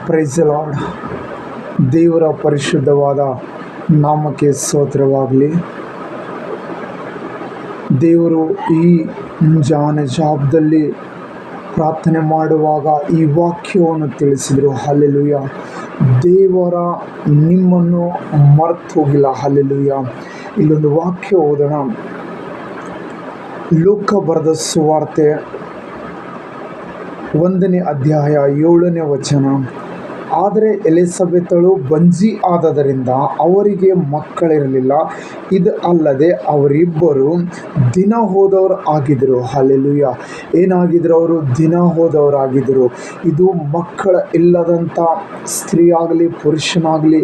Price the lord. ದೇವರ ಪರಿಶುದ್ಧವಾದ ನಾಮಕ್ಕೆ ಸ್ತೋತ್ರವಾಗಲಿ. ದೇವರು ಈ ಮುಂಜಾನೆ ಜಾಬದಲ್ಲಿ ಪ್ರಾರ್ಥನೆ ಮಾಡುವಾಗ ಈ ವಾಕ್ಯವನ್ನು ತಿಳಿಸಿದರು. ಹಲ್ಲೆಲೂಯ. ದೇವರ ನಿಮ್ಮನ್ನು ಮರೆತು ಹೋಗಿಲ್ಲ. ಹಲ್ಲೆಲೂಯ. ಇಲ್ಲೊಂದು ವಾಕ್ಯ ಓದೋಣ. ಲೂಕ ಬರೆದ ಸುವಾರ್ತೆ 1ನೇ ಅಧ್ಯಾಯ 7ನೇ ವಚನ. ಆದರೆ ಎಲಿಸಬೆತಳು ಬಂಜಿ ಆದದರಿಂದ ಅವರಿಗೆ ಮಕ್ಕಳಿರಲಿಲ್ಲ. ಇದು ಅಲ್ಲದೆ ಅವರಿಬ್ಬರು ದಿನ ಹೋದವರು ಆಗಿದ್ದರು. ಹಲ್ಲೆಲೂಯ. ಏನಾಗಿದ್ರು ಅವರು? ದಿನ ಹೋದವರಾಗಿದ್ದರು. ಇದು ಮಕ್ಕಳ ಇಲ್ಲದಂಥ ಸ್ತ್ರೀ ಆಗಲಿ ಪುರುಷನಾಗಲಿ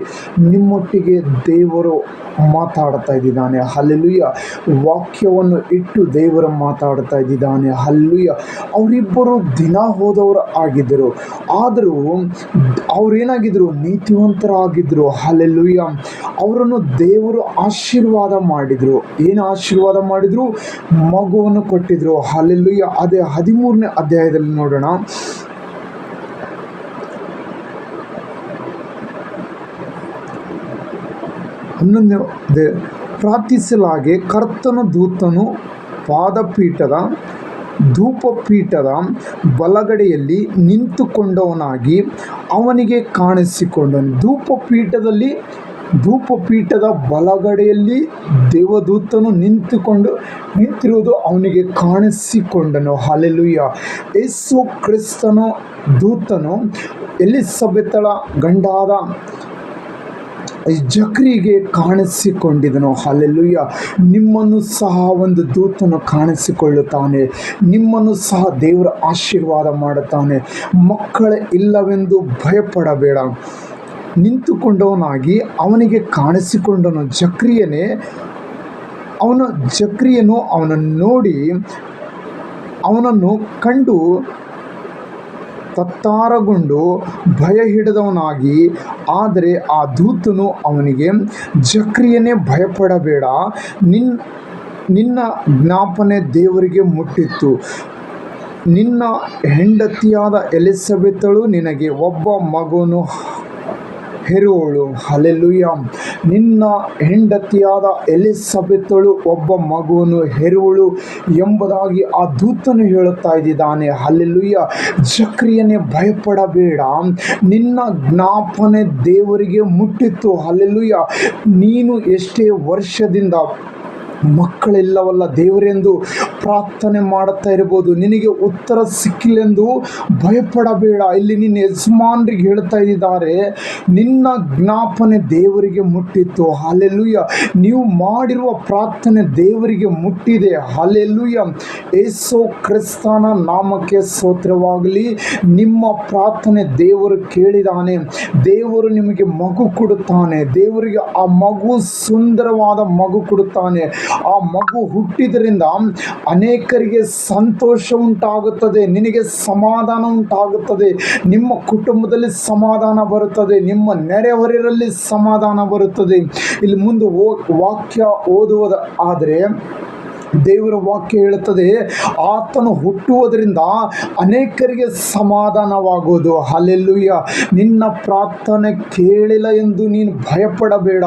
ನಿಮ್ಮೊಟ್ಟಿಗೆ ದೇವರು ಮಾತಾಡ್ತಾ ಇದ್ದಾನೆ. ಹಲ್ಲೆಲೂಯ. ವಾಕ್ಯವನ್ನು ಇಟ್ಟು ದೇವರು ಮಾತಾಡ್ತಾ ಇದ್ದಾನೆ. ಹಲ್ಲೆಲೂಯ. ಅವರಿಬ್ಬರು ದಿನ ಹೋದವರು ಆಗಿದ್ದರು. ಆದರೂ ಅವರೇನಾಗಿದ್ದರು? ನೀತಿವಂತರಾಗಿದ್ದರು. ಹಲ್ಲೆಲೂಯ. ಅವರನ್ನು ದೇವರು ಆಶೀರ್ವಾದ ಮಾಡಿದರು. ಏನು ಆಶೀರ್ವಾದ ಮಾಡಿದರು? ಮಗುವನ್ನು ಕೊಟ್ಟಿದ್ರು. ಹಲ್ಲೆಲೂಯ. ಅದೇ 13ನೇ ಅಧ್ಯಾಯದಲ್ಲಿ ನೋಡೋಣ. ಪ್ರಾರ್ಥಿಸಲಾಗೆ ಕರ್ತನ ದೂತನು ಪಾದಪೀಠದ ಧೂಪಪೀಠದ ಬಲಗಡೆಯಲ್ಲಿ ನಿಂತುಕೊಂಡವನಾಗಿ ಅವನಿಗೆ ಕಾಣಿಸಿಕೊಂಡನು. ಧೂಪಪೀಠದ ಬಲಗಡೆಯಲ್ಲಿ ದೇವದೂತನು ನಿಂತಿರುವುದು ಅವನಿಗೆ ಕಾಣಿಸಿಕೊಂಡನು. ಹಲ್ಲೆಲೂಯ. ಯೇಸು ಕ್ರಿಸ್ತನ ದೂತನು ಎಲಿಸಬೆತಳ ಗಂಡಾದ ಜಕ್ರಿಗೆ ಕಾಣಿಸಿಕೊಂಡಿದನು. ಹಲ್ಲೆಲೂಯ. ನಿಮ್ಮನ್ನು ಸಹ ಒಂದು ದೂತನು ಕಾಣಿಸಿಕೊಳ್ಳುತ್ತಾನೆ. ನಿಮ್ಮನ್ನು ಸಹ ದೇವರ ಆಶೀರ್ವಾದ ಮಾಡುತ್ತಾನೆ. ಮಕ್ಕಳ ಇಲ್ಲವೆಂದು ಭಯಪಡಬೇಡ. ನಿಂತುಕೊಂಡವನಾಗಿ ಅವನಿಗೆ ಕಾಣಿಸಿಕೊಂಡನು. ಜಕ್ರಿಯನು ಅವನನ್ನು ನೋಡಿ ಅವನನ್ನು ಕಂಡು ತತ್ತಾರಗೊಂಡು ಭಯ ಹಿಡಿದವನಾಗಿ, ಆದರೆ ಆ ದೂತನು ಅವನಿಗೆ, ಜಕ್ರಿಯನೇ ಭಯಪಡಬೇಡ, ನಿನ್ನ ಜ್ಞಾಪನೆ ದೇವರಿಗೆ ಮುಟ್ಟಿತು. ನಿನ್ನ ಹೆಂಡತಿಯಾದ ಎಲಿಸಬೆತಳು ನಿನಗೆ ಒಬ್ಬ ಮಗನು ಹೆರುವಳು. ಹಲ್ಲೆಲೂಯ. ನಿನ್ನ ಹೆಂಡತಿಯಾದ ಎಲಿಸಬೆತಳು ಒಬ್ಬ ಮಗುವನ್ನು ಹೆರುವಳು ಎಂಬುದಾಗಿ ಆ ದೂತನು ಹೇಳುತ್ತಾ ಇದ್ದಾನೆ. ಹಲ್ಲೆಲೂಯ. ಜಕ್ರಿಯನೇ ಭಯಪಡಬೇಡ, ನಿನ್ನ ಜ್ಞಾಪನೆ ದೇವರಿಗೆ ಮುಟ್ಟಿತ್ತು. ಹಲ್ಲೆಲೂಯ. ನೀನು ಎಷ್ಟೇ ವರ್ಷದಿಂದ ಮಕ್ಕಳಿಲ್ಲವಲ್ಲ ದೇವರೆಂದು ಪ್ರಾರ್ಥನೆ ಮಾಡುತ್ತಾ ಇರ್ಬೋದು, ನಿನಗೆ ಉತ್ತರ ಸಿಕ್ಕಿല്ലെಂದು ಭಯಪಡಬೇಡ. ಇಲ್ಲಿ ನಿನ್ನ ಯಜಮಾನರಿಗೆ ಹೇಳ್ತಾ ಇದ್ದಾರೆ, ನಿನ್ನ ಜ್ಞಾಪನೆ ದೇವರಿಗೆ ಮುಟ್ಟಿತ್ತು. ಹಲ್ಲೆಲೂಯ. ನೀವು ಮಾಡಿರುವ ಪ್ರಾರ್ಥನೆ ದೇವರಿಗೆ ಮುಟ್ಟಿದೆ. ಹಲ್ಲೆಲೂಯ. ಯೇಸು ಕ್ರಿಸ್ತನ ನಾಮಕ್ಕೆ ಸ್ತೋತ್ರವಾಗಲಿ. ನಿಮ್ಮ ಪ್ರಾರ್ಥನೆ ದೇವರು ಕೇಳಿದಾನೆ. ದೇವರು ನಿಮಗೆ ಮಗು ಕೊಡುತ್ತಾನೆ. ದೇವರಿಗೆ ಆ ಮಗು ಸುಂದರವಾದ ಮಗು ಕೊಡುತ್ತಾನೆ. ಆ ಮಗು ಹುಟ್ಟಿದ್ರಿಂದ ಅನೇಕರಿಗೆ ಸಂತೋಷ ಉಂಟಾಗುತ್ತದೆ. ನಿನಗೆ ಸಮಾಧಾನ ಉಂಟಾಗುತ್ತದೆ. ನಿಮ್ಮ ಕುಟುಂಬದಲ್ಲಿ ಸಮಾಧಾನ ಬರುತ್ತದೆ. ನಿಮ್ಮ ನೆರೆಹೊರೆಯಲ್ಲಿ ಸಮಾಧಾನ ಬರುತ್ತದೆ. ಇಲ್ಲಿ ಮುಂದೆ ವಾಕ್ಯ ಓದುವುದಾದರೆ ದೇವರ ವಾಕ್ಯ ಹೇಳುತ್ತದೆ, ಆತನು ಹುಟ್ಟುವುದರಿಂದ ಅನೇಕರಿಗೆ ಸಮಾಧಾನವಾಗುವುದು. ಹಲ್ಲೆಲೂಯ. ನಿನ್ನ ಪ್ರಾರ್ಥನೆ ಕೇಳಿಲ್ಲ ಎಂದು ನೀನು ಭಯಪಡಬೇಡ.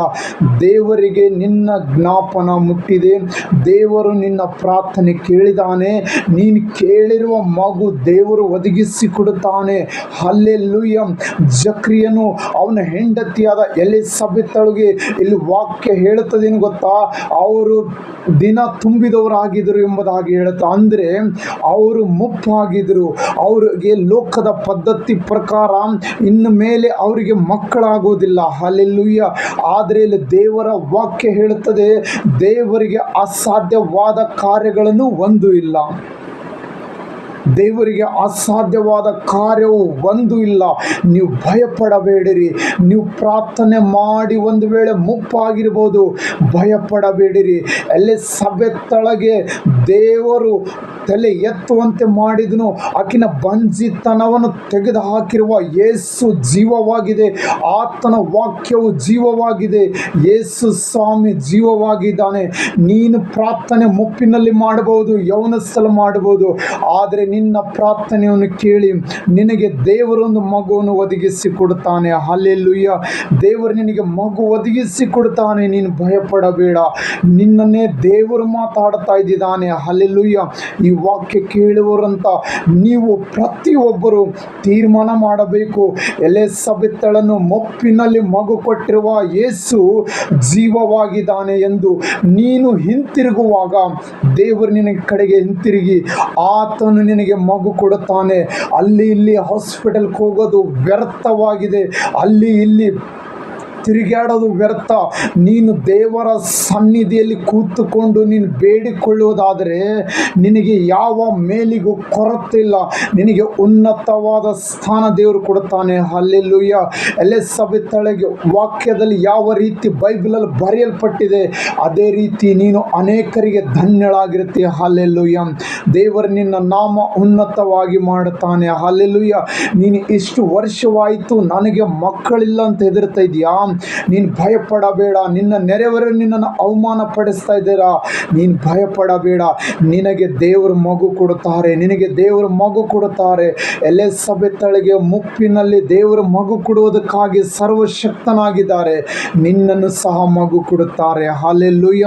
ದೇವರಿಗೆ ನಿನ್ನ ಜ್ಞಾಪನ ಮುಟ್ಟಿದೆ. ದೇವರು ನಿನ್ನ ಪ್ರಾರ್ಥನೆ ಕೇಳಿದಾನೆ. ನೀನು ಕೇಳಿರುವ ಮಗು ದೇವರು ಒದಗಿಸಿಕೊಡುತ್ತಾನೆ. ಹಲ್ಲೆಲೂಯ. ಜಕ್ರಿಯನು ಅವನ ಹೆಂಡತಿಯಾದ ಎಲಿಸಬೆತಳಿಗೆ ಇಲ್ಲಿ ವಾಕ್ಯ ಹೇಳುತ್ತದೇನು ಗೊತ್ತಾ? ಅವರು ದಿನ ತುಂಬಿದವರಾಗಿದ್ದರು ಎಂಬುದಾಗಿ ಹೇಳುತ್ತಾ, ಅಂದರೆ ಅವರು ಮುಪ್ಪಾಗಿದ್ದರು. ಅವರಿಗೆ ಲೋಕದ ಪದ್ಧತಿ ಪ್ರಕಾರ ಇನ್ನು ಮೇಲೆ ಅವರಿಗೆ ಮಕ್ಕಳಾಗುವುದಿಲ್ಲ. ಹಲ್ಲೆಲೂಯ. ಆದರೆ ಇಲ್ಲಿ ದೇವರ ವಾಕ್ಯ ಹೇಳುತ್ತದೆ, ದೇವರಿಗೆ ಅಸಾಧ್ಯವಾದ ಕಾರ್ಯಗಳನ್ನು ಒಂದು ಇಲ್ಲ. ದೇವರಿಗೆ ಅಸಾಧ್ಯವಾದ ಕಾರ್ಯವು ಒಂದು ಇಲ್ಲ. ನೀವು ಭಯಪಡಬೇಡಿರಿ. ನೀವು ಪ್ರಾರ್ಥನೆ ಮಾಡಿ ಒಂದು ವೇಳೆ ಮುಪ್ಪಾಗಿರ್ಬೋದು, ಭಯಪಡಬೇಡಿರಿ. ಎಲಿಸಬೆತಳಿಗೆ ದೇವರು ತಲೆ ಎತ್ತುವಂತೆ ಮಾಡಿದನು. ಆಕಿನ ಬಂಜಿತನವನ್ನು ತೆಗೆದುಹಾಕಿರುವ ಯೇಸು ಜೀವವಾಗಿದೆ. ಆತನ ವಾಕ್ಯವು ಜೀವವಾಗಿದೆ. ಯೇಸು ಸ್ವಾಮಿ ಜೀವವಾಗಿದ್ದಾನೆ. ನೀನು ಪ್ರಾರ್ಥನೆ ಮುಪ್ಪಿನಲ್ಲಿ ಮಾಡಬಹುದು, ಯೌವನಸ್ಥಳು ಮಾಡಬಹುದು, ಆದರೆ ನಿನ್ನ ಪ್ರಾರ್ಥನೆಯನ್ನು ಕೇಳಿ ನಿನಗೆ ದೇವರೊಂದು ಮಗುವನ್ನು ಒದಗಿಸಿ ಕೊಡುತ್ತಾನೆ. ಹಲ್ಲೆಲೂಯ. ದೇವರು ನಿನಗೆ ಮಗು ಒದಗಿಸಿ ಕೊಡುತ್ತಾನೆ. ನೀನು ಭಯಪಡಬೇಡ. ನಿನ್ನನ್ನೇ ದೇವರು ಮಾತಾಡ್ತಾ ಇದ್ದಾನೆ. ಹಲ್ಲೆಲೂಯ. ಈ ವಾಕ್ಯ ಕೇಳುವರಂತ ನೀವು ಪ್ರತಿಯೊಬ್ಬರು ತೀರ್ಮಾನ ಮಾಡಬೇಕು. ಎಲಿಸಬೆತಳನ್ನು ಮುಪ್ಪಿನಲ್ಲಿ ಮಗು ಕೊಟ್ಟಿರುವ ಯೇಸು ಜೀವವಾಗಿದ್ದಾನೆ ಎಂದು ನೀನು ಹಿಂತಿರುಗುವಾಗ ದೇವರು ನಿನಗೆ ಕಡೆಗೆ ಹಿಂತಿರುಗಿ ಆತನು ನಿನಗೆ ಮಗು ಕೊಡುತ್ತಾನೆ. ಅಲ್ಲಿ ಇಲ್ಲಿ ಹಾಸ್ಪಿಟಲ್ಗೆ ಹೋಗೋದು ವ್ಯರ್ಥವಾಗಿದೆ. ಅಲ್ಲಿ ಇಲ್ಲಿ ತಿರುಗಾಡೋದು ವ್ಯರ್ಥ. ನೀನು ದೇವರ ಸನ್ನಿಧಿಯಲ್ಲಿ ಕೂತುಕೊಂಡು ನೀನು ಬೇಡಿಕೊಳ್ಳುವುದಾದರೆ ನಿನಗೆ ಯಾವ ಮೇಲಿಗೂ ಕೊರತೆ ಇಲ್ಲ. ನಿನಗೆ ಉನ್ನತವಾದ ಸ್ಥಾನ ದೇವರು ಕೊಡುತ್ತಾನೆ. ಹಲ್ಲೆಲೂಯ. ಎಲಿಸಬೆತಳಿಗೆ ವಾಕ್ಯದಲ್ಲಿ ಯಾವ ರೀತಿ ಬೈಬಲಲ್ಲಿ ಬರೆಯಲ್ಪಟ್ಟಿದೆ ಅದೇ ರೀತಿ ನೀನು ಅನೇಕರಿಗೆ ಧನ್ಯಳಾಗಿರ್ತೀಯ. ಹಲ್ಲೆಲೂಯ. ದೇವರು ನಿನ್ನ ನಾಮ ಉನ್ನತವಾಗಿ ಮಾಡುತ್ತಾನೆ. ಹಲ್ಲೆಲೂಯ. ನೀನು ಇಷ್ಟು ವರ್ಷವಾಯಿತು ನನಗೆ ಮಕ್ಕಳಿಲ್ಲ ಅಂತ ಹೆದರ್ತಾ ಇದೆಯಾ? ನೀನು ಭಯಪಡಬೇಡ. ನಿನ್ನ ನೆರೆಯವರು ನಿನ್ನನ್ನು ಅವಮಾನ ಪಡಿಸ್ತಾ ಇದ್ದೀರಾ, ನೀನು ಭಯಪಡಬೇಡ. ನಿನಗೆ ದೇವರು ಮಗು ಕೊಡುತ್ತಾರೆ. ನಿನಗೆ ದೇವರು ಮಗು ಕೊಡುತ್ತಾರೆ. ಎಲಿಸಬೆತಳಿಗೆ ಮುಪ್ಪಿನಲ್ಲಿ ದೇವರು ಮಗು ಕೊಡುವುದಕ್ಕಾಗಿ ಸರ್ವಶಕ್ತನಾಗಿದ್ದಾರೆ. ನಿನ್ನನ್ನು ಸಹ ಮಗು ಕೊಡುತ್ತಾರೆ. ಹಲ್ಲೆಲೂಯ.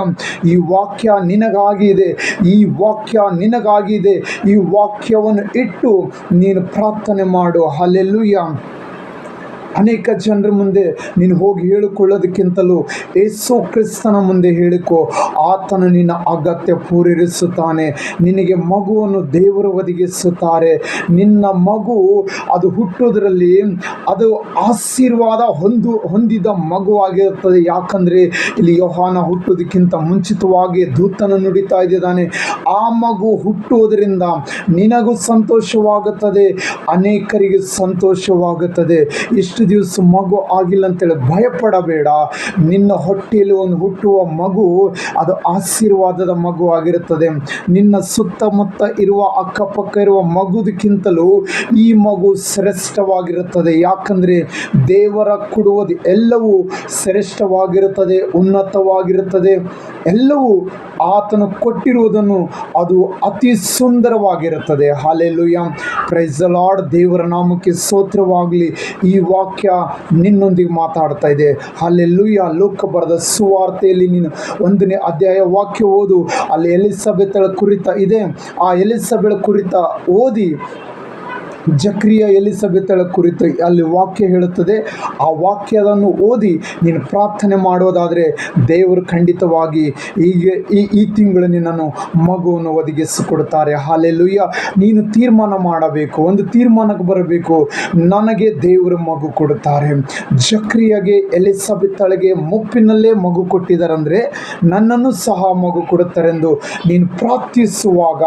ಈ ವಾಕ್ಯ ನಿನಗಾಗಿದೆ. ಈ ವಾಕ್ಯ ನಿನಗಾಗಿದೆ. ಈ ವಾಕ್ಯವನ್ನು ಇಟ್ಟು ನೀನು ಪ್ರಾರ್ಥನೆ ಮಾಡು. ಹಲ್ಲೆಲೂಯ. ಅನೇಕ ಜನರ ಮುಂದೆ ನೀನು ಹೋಗಿ ಹೇಳಿಕೊಳ್ಳೋದಕ್ಕಿಂತಲೂ ಯೇಸು ಕ್ರಿಸ್ತನ ಮುಂದೆ ಹೇಳಿಕೊ. ಆತನು ನಿನ್ನ ಅಗತ್ಯ ಪೂರೈಸುತ್ತಾನೆ. ನಿನಗೆ ಮಗುವನ್ನು ದೇವರು ಒದಗಿಸುತ್ತಾರೆ. ನಿನ್ನ ಮಗು ಅದು ಹುಟ್ಟೋದ್ರಲ್ಲಿ ಅದು ಆಶೀರ್ವಾದ ಹೊಂದಿದ ಮಗುವಾಗಿರುತ್ತದೆ. ಯಾಕಂದರೆ ಇಲ್ಲಿ ಯೋಹಾನ ಹುಟ್ಟೋದಕ್ಕಿಂತ ಮುಂಚಿತವಾಗಿ ದೂತನು ನುಡಿತಾ ಇದ್ದಾನೆ. ಆ ಮಗು ಹುಟ್ಟುವುದರಿಂದ ನಿನಗೂ ಸಂತೋಷವಾಗುತ್ತದೆ, ಅನೇಕರಿಗೆ ಸಂತೋಷವಾಗುತ್ತದೆ. ಇಷ್ಟು ದಿವಸ ಮಗು ಆಗಿಲ್ಲ ಅಂತೇಳಿ ಭಯಪಡಬೇಡ. ನಿನ್ನ ಹೊಟ್ಟೆಯಲ್ಲಿ ಒಂದು ಹುಟ್ಟುವ ಮಗು ಅದು ಆಶೀರ್ವಾದದ ಮಗು ಆಗಿರುತ್ತದೆ. ನಿನ್ನ ಸುತ್ತಮುತ್ತ ಇರುವ ಅಕ್ಕಪಕ್ಕ ಇರುವ ಮಗುದಕ್ಕಿಂತಲೂ ಈ ಮಗು ಶ್ರೇಷ್ಠವಾಗಿರುತ್ತದೆ. ಯಾಕಂದರೆ ದೇವರ ಕೊಡುವುದು ಎಲ್ಲವೂ ಶ್ರೇಷ್ಠವಾಗಿರುತ್ತದೆ, ಉನ್ನತವಾಗಿರುತ್ತದೆ. ಎಲ್ಲವೂ ಆತನು ಕೊಟ್ಟಿರುವುದನ್ನು ಅದು ಅತಿ ಸುಂದರವಾಗಿರುತ್ತದೆ. ಹಲ್ಲೆಲೂಯ. Praise the lord. ದೇವರ ನಾಮಕ್ಕೆ ಸ್ತೋತ್ರವಾಗಲಿ. ಈ ವಾಕ್ಯ ನಿನ್ನೊಂದಿಗೆ ಮಾತಾಡ್ತಾ ಇದೆ. ಹಲ್ಲೆಲೂಯ. ಲೂಕ ಬರೆದ ಸುವಾರ್ತೆಯಲ್ಲಿ ನೀನು 1ನೇ ಅಧ್ಯಾಯ ವಾಕ್ಯ ಓದು. ಅಲ್ಲಿ ಎಲಿಸಬೆತಳ ಕುರಿತ ಇದೆ. ಆ ಎಲಿಸಬೆಳ ಕುರಿತ ಓದಿ ಜಕ್ರಿಯ ಎಲಿಸಬೆತಳ ಕುರಿತು ಅಲ್ಲಿ ವಾಕ್ಯ ಹೇಳುತ್ತದೆ. ಆ ವಾಕ್ಯವನ್ನು ಓದಿ ನೀನು ಪ್ರಾರ್ಥನೆ ಮಾಡೋದಾದರೆ ದೇವರು ಖಂಡಿತವಾಗಿ ಈ ತಿಂಗಳು ನಿನ್ನನ್ನು ಮಗುವನ್ನು ಒದಗಿಸಿಕೊಡುತ್ತಾರೆ. ಹಲ್ಲೆಲೂಯ. ನೀನು ತೀರ್ಮಾನ ಮಾಡಬೇಕು. ಒಂದು ತೀರ್ಮಾನಕ್ಕೆ ಬರಬೇಕು. ನನಗೆ ದೇವರು ಮಗು ಕೊಡುತ್ತಾರೆ. ಜಕ್ರಿಯಗೆ ಎಲಿಸಬೆತಳಿಗೆ ಮುಪ್ಪಿನಲ್ಲೇ ಮಗು ಕೊಟ್ಟಿದ್ದಾರಂದರೆ ನನ್ನನ್ನು ಸಹ ಮಗು ಕೊಡುತ್ತಾರೆಂದು ನೀನು ಪ್ರಾರ್ಥಿಸುವಾಗ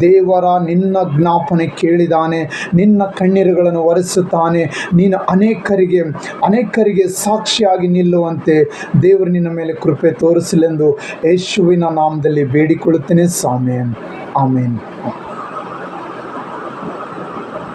ದೇವರ ನಿನ್ನ ಜ್ಞಾಪನೆ ಕೇಳಿದಾನೆ. ನಿನ್ನ ಕಣ್ಣೀರುಗಳನ್ನು ಒರೆಸುತ್ತಾನೆ. ನೀನು ಅನೇಕರಿಗೆ ಸಾಕ್ಷಿಯಾಗಿ ನಿಲ್ಲುವಂತೆ ದೇವರು ನಿನ್ನ ಮೇಲೆ ಕೃಪೆ ತೋರಿಸಲೆಂದು ಯೇಸುವಿನ ನಾಮದಲ್ಲಿ ಬೇಡಿಕೊಳ್ಳುತ್ತೇನೆ ಸ್ವಾಮಿ. ಆಮೇನ್.